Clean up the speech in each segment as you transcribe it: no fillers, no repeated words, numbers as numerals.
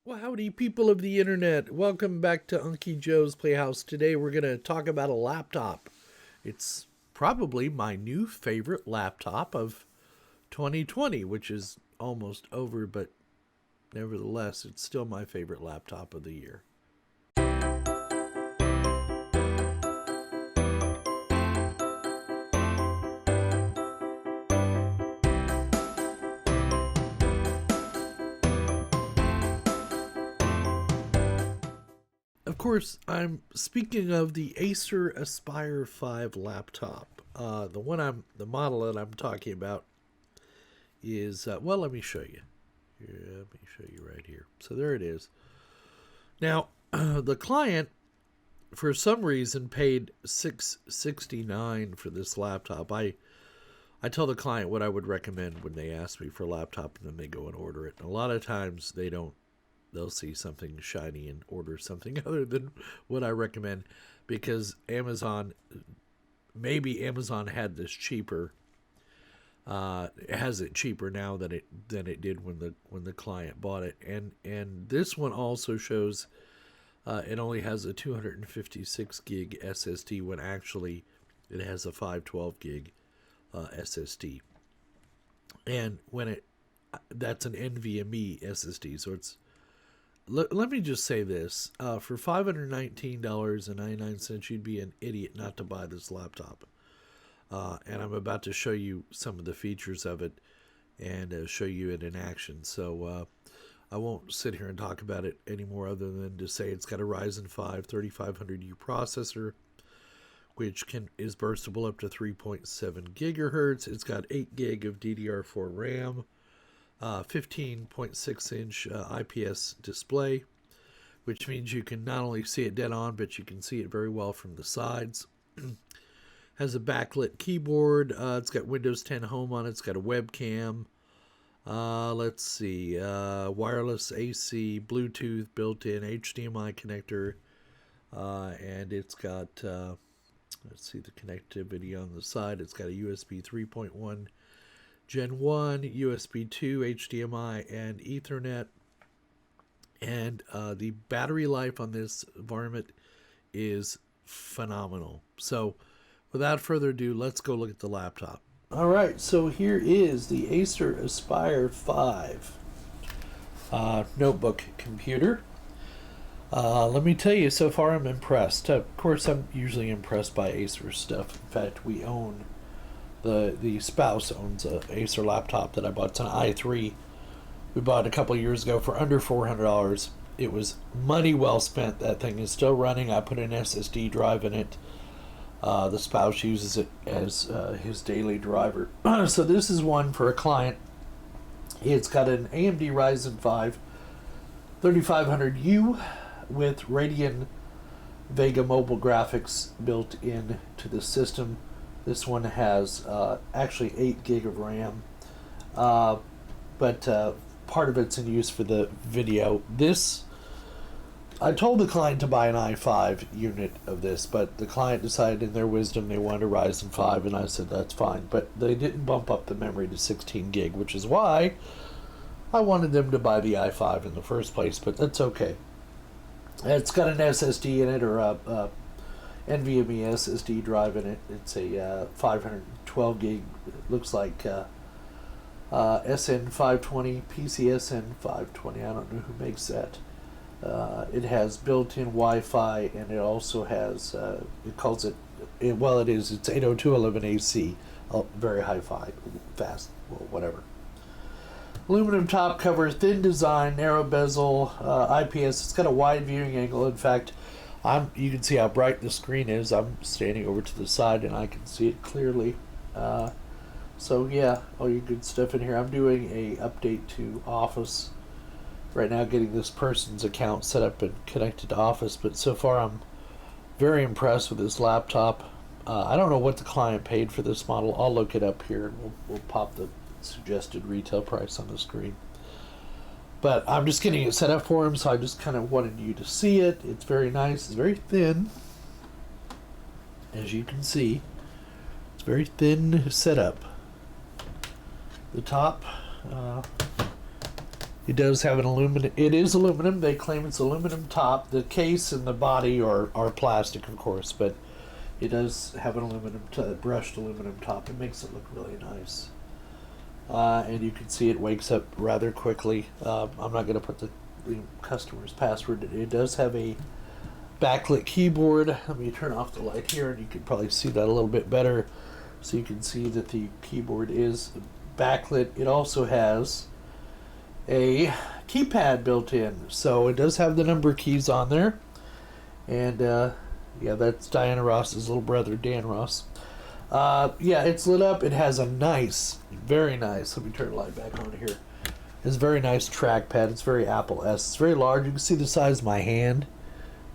Well, howdy, people of the internet. Welcome back to Unky Joe's Playhouse. Today we're going to talk about a laptop. It's probably my new favorite laptop of 2020, which is almost over, but nevertheless, it's still my favorite laptop of the year. Of course, I'm speaking of the Acer Aspire 5 laptop. The model that I'm talking about is, well, let me show you. Let me show you right here. So there it is. Now, the client, for some reason, paid $669 for this laptop. I tell the client what I would recommend when they ask me for a laptop, and then they go and order it. And a lot of times they don't. They'll see something shiny and order something other than what I recommend, because maybe Amazon had this cheaper, has it cheaper now than it did when the client bought it, and this one also shows it only has a 256 gig SSD when actually it has a 512 gig SSD, and that's an NVMe SSD, so it's. Let me just say this. For $519.99, you'd be an idiot not to buy this laptop. And I'm about to show you some of the features of it and show you it in action. So I won't sit here and talk about it anymore other than to say it's got a Ryzen 5 3500U processor, which is burstable up to 3.7 gigahertz. It's got 8 gig of DDR4 RAM. 15.6-inch IPS display, which means you can not only see it dead on, but you can see it very well from the sides. Has a backlit keyboard. It's got Windows 10 Home on it. It's got a webcam. Let's see. Wireless AC, Bluetooth built-in, HDMI connector. And it's got, let's see the connectivity on the side. It's got a USB 3.1 Gen 1, USB 2, HDMI, and Ethernet. And the battery life on this varmint is phenomenal. So without further ado, let's go look at the laptop. All right, so here is the Acer Aspire 5 notebook computer. Let me tell you, so far I'm impressed. Of course, I'm usually impressed by Acer stuff. In fact, we own the spouse owns a Acer laptop that I bought. It's an i3. We bought it a couple of years ago for under $400. It was money well spent. That thing is still running. I put an SSD drive in it. The spouse uses it as his daily driver. So this is one for a client. It's got an AMD Ryzen 5 3500U with Radeon Vega mobile graphics built into the system. This one has actually 8 gig of RAM, but part of it's in use for the video. I told the client to buy an i5 unit of this, but the client decided in their wisdom they wanted a Ryzen 5, and I said that's fine. But they didn't bump up the memory to 16 gig, which is why I wanted them to buy the i5 in the first place, but that's okay. It's got an SSD in it, or a NVMe SSD drive in it. It's a 512 gig. It looks like SN520, PCSN 520. I don't know who makes that. It has built-in Wi-Fi, and it also has, it calls it, well, it's 802.11ac, very high-fi, fast, well, whatever. Aluminum top cover, thin design, narrow bezel, IPS. It's got a wide viewing angle. In fact, you can see how bright the screen is. I'm standing over to the side and I can see it clearly. So yeah, all your good stuff in here. I'm doing a update to Office right now, getting this person's account set up and connected to Office, but so far I'm very impressed with this laptop. I don't know what the client paid for this model. I'll look it up here and we'll pop the suggested retail price on the screen. But I'm just getting it set up for him, so I just kind of wanted you to see it. It's very nice. It's very thin, as you can see. It's very thin setup. The top It does have an aluminum. It is aluminum. They claim it's aluminum top. The case and the body are plastic, of course, but it does have an brushed aluminum top. It makes it look really nice. And you can see it wakes up rather quickly. I'm not going to put the customer's password. It does have a backlit keyboard. Let me turn off the light here, and you can probably see that a little bit better. So you can see that the keyboard is backlit. It also has a keypad built in, so it does have the number keys on there. And yeah, that's Diana Ross's little brother, Dan Ross. Yeah, it's lit up. It has a nice, very nice, let me turn the light back on here. It's a very nice trackpad. It's very Apple-esque. It's very large. You can see the size of my hand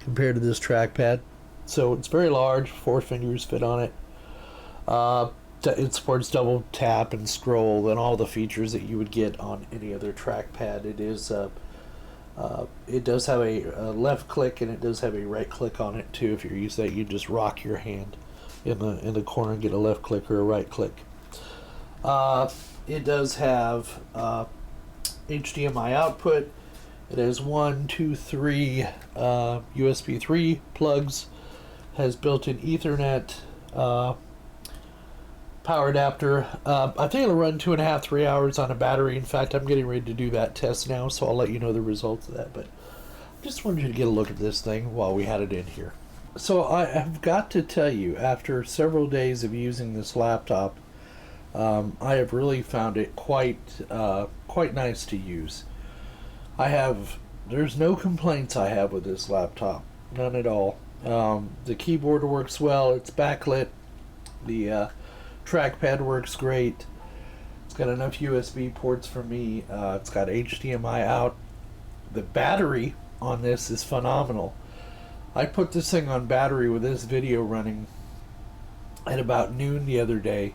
compared to this trackpad. So it's very large. 4 fingers fit on it. It supports double tap and scroll and all the features that you would get on any other trackpad. It is it does have a left click, and it does have a right click on it too. If you're used to that, you just rock your hand in the corner and get a left click or a right click. It does have HDMI output. It has 1, 2, 3 USB 3 plugs. Has built-in Ethernet power adapter. I think it'll run 2.5, 3 hours on a battery. In fact, I'm getting ready to do that test now, so I'll let you know the results of that. But I just wanted you to get a look at this thing while we had it in here. So I have got to tell you, after several days of using this laptop, I have really found it quite nice to use. There's no complaints I have with this laptop, none at all. The keyboard works well. It's backlit. The trackpad works great. It's got enough USB ports for me. It's got HDMI out. The battery on this is phenomenal. I put this thing on battery with this video running at about noon the other day,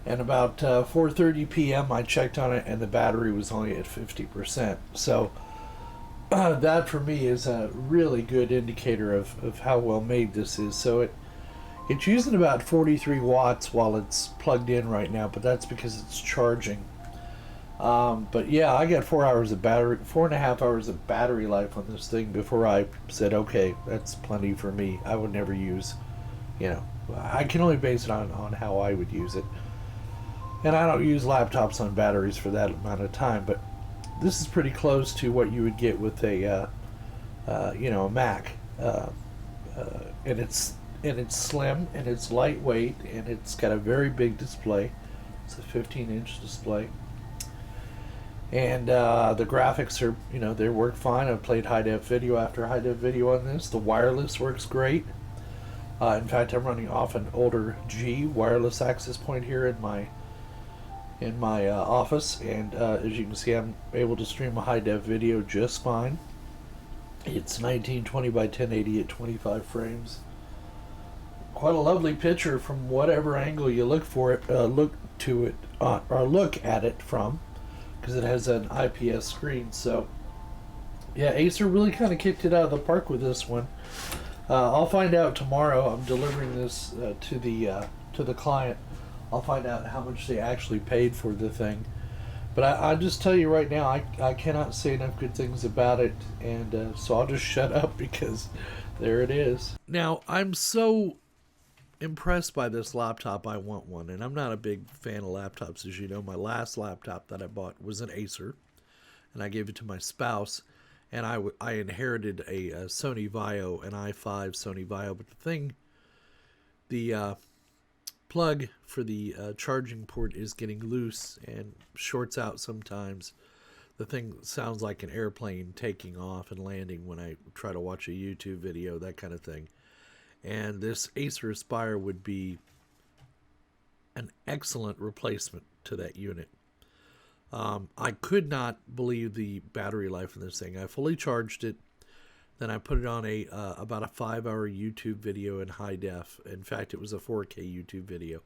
and about 4:30 p.m. I checked on it, and the battery was only at 50%. So that for me is a really good indicator of how well made this is. So it's using about 43 watts while it's plugged in right now, but that's because it's charging. But yeah, I got 4.5 hours of battery life on this thing before I said, okay, that's plenty for me. I would never use, I can only base it on how I would use it. And I don't use laptops on batteries for that amount of time, but this is pretty close to what you would get with a Mac. And it's slim, and it's lightweight, and it's got a very big display. It's a 15-inch display. And the graphics are, they work fine. I've played high-def video after high-def video on this. The wireless works great. In fact, I'm running off an older G wireless access point here in my office, and as you can see, I'm able to stream a high-def video just fine. It's 1920 by 1080 at 25 frames. Quite a lovely picture from whatever angle you look at it from, because it has an IPS screen. So yeah, Acer really kind of kicked it out of the park with this one. I'll find out tomorrow. I'm delivering this to the client. I'll find out how much they actually paid for the thing. But I'll just tell you right now, I cannot say enough good things about it, and so I'll just shut up because there it is. Now, I'm so impressed by this laptop, I want one, and I'm not a big fan of laptops, as you know. My last laptop that I bought was an Acer, and I gave it to my spouse, and I inherited a Sony Vaio, an i5 Sony Vaio, but the plug for the charging port is getting loose and shorts out sometimes. The thing sounds like an airplane taking off and landing when I try to watch a YouTube video, that kind of thing. And this Acer Aspire would be an excellent replacement to that unit. I could not believe the battery life in this thing. I fully charged it, then I put it on about a 5-hour YouTube video in high def. In fact, it was a 4K YouTube video.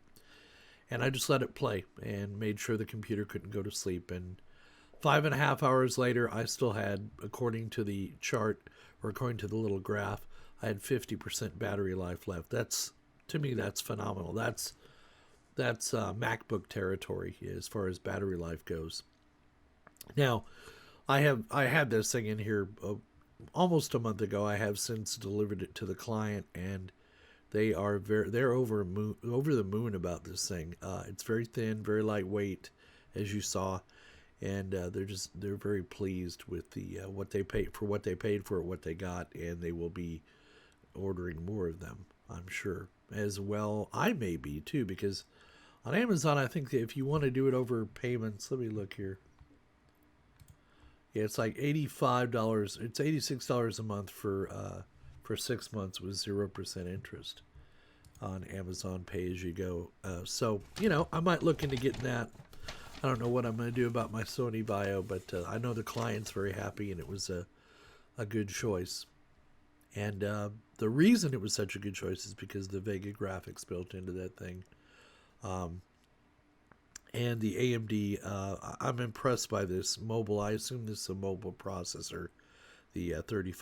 And I just let it play and made sure the computer couldn't go to sleep. And 5.5 hours later, I still had, according to the chart, or according to the little graph, I had 50% battery life left. To me, that's phenomenal. That's MacBook territory as far as battery life goes. Now, I had this thing in here almost a month ago. I have since delivered it to the client, and they're over the moon about this thing. It's very thin, very lightweight, as you saw, and they're very pleased with the what they paid for it, what they got, and they will be ordering more of them, I'm sure. As well, I may be too, because on Amazon, I think that if you want to do it over payments, let me look here. Yeah, it's like $85. It's $86 a month for 6 months with 0% interest on Amazon Pay as you go. So I might look into getting that. I don't know what I'm going to do about my Sony Bio, but I know the client's very happy, and it was a good choice. And the reason it was such a good choice is because the Vega graphics built into that thing. And the AMD, I'm impressed by this mobile. I assume this is a mobile processor, the Ryzen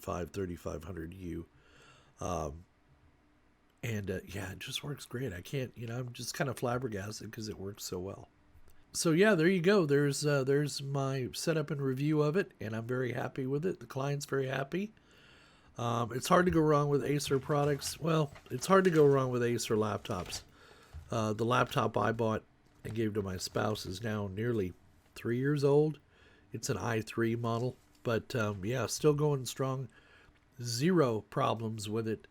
5 3500U. Yeah, it just works great. I can't, I'm just kind of flabbergasted because it works so well. So yeah, there you go. There's my setup and review of it, and I'm very happy with it. The client's very happy. It's hard to go wrong with Acer products. Well, it's hard to go wrong with Acer laptops. The laptop I bought and gave to my spouse is now nearly 3 years old. It's an i3 model, but yeah, still going strong. Zero problems with it.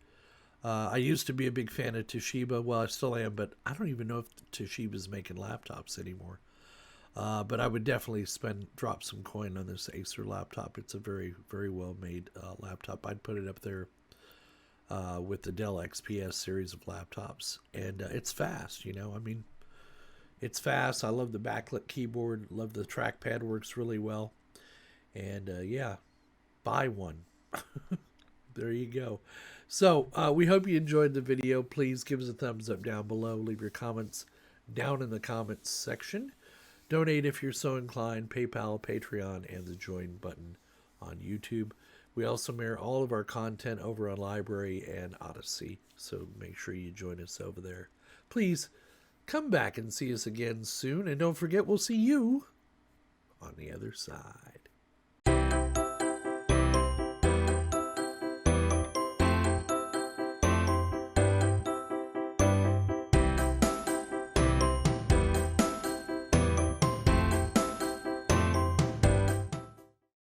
I used to be a big fan of Toshiba. Well, I still am, but I don't even know if Toshiba's making laptops anymore. But I would definitely drop some coin on this Acer laptop. It's a very, very well made laptop. I'd put it up there with the Dell XPS series of laptops. And it's fast, I mean, it's fast. I love the backlit keyboard. Love the trackpad, works really well. And yeah, buy one. There you go. So we hope you enjoyed the video. Please give us a thumbs up down below. Leave your comments down in the comments section. Donate if you're so inclined. PayPal, Patreon, and the join button on YouTube. We also air all of our content over on Library and Odyssey, so make sure you join us over there. Please come back and see us again soon, and don't forget, we'll see you on the other side.